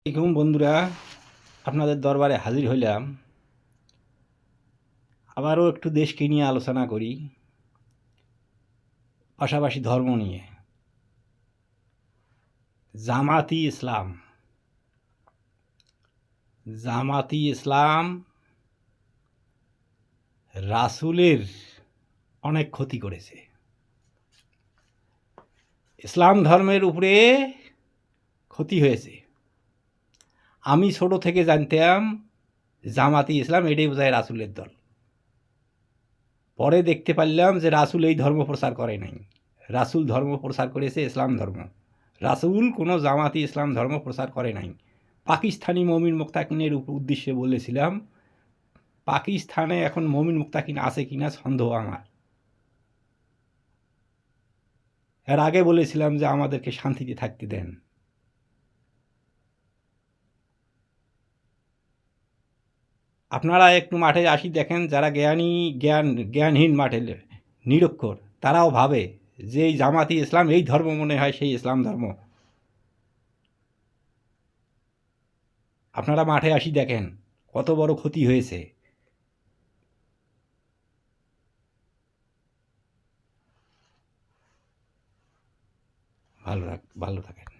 এরকম বন্ধুরা, আপনাদের দরবারে হাজির হইলাম। আবারও একটু দেশকে নিয়ে আলোচনা করি, পাশাপাশি ধর্ম নিয়ে। জামাতি ইসলাম জামাতি ইসলাম রাসূলের অনেক ক্ষতি করেছে। ইসলাম ধর্মের উপরে ক্ষতি হয়েছে। আমি ছোট থেকে জানতাম জামাতি ইসলাম এটাই বোঝায় রাসূলের দল। পরে দেখতে পারলাম যে রাসূল এই ধর্ম প্রচার করে নাই। রাসূল ধর্ম প্রচার করেছে ইসলাম ধর্ম। রাসূল কোনো জামাতি ইসলাম ধর্ম প্রচার করে নাই। পাকিস্তানি মমিন মুক্তাকিনের উদ্দেশ্যে বলেছিলাম, পাকিস্তানে এখন মমিন মুক্তাকিন আছে কিনা সন্দেহ আমার। এর আগে বলেছিলাম যে আমাদেরকে শান্তিতে থাকতে দেন। আপনারা একটু মাঠে আসি দেখেন, যারা জ্ঞানহীন মাঠে নিরক্ষর, তারাও ভাবে যে এই জামাতি ইসলাম এই ধর্ম মনে হয় সেই ইসলাম ধর্ম। আপনারা মাঠে আসি দেখেন কত বড় ক্ষতি হয়েছে। ভালো থাকেন।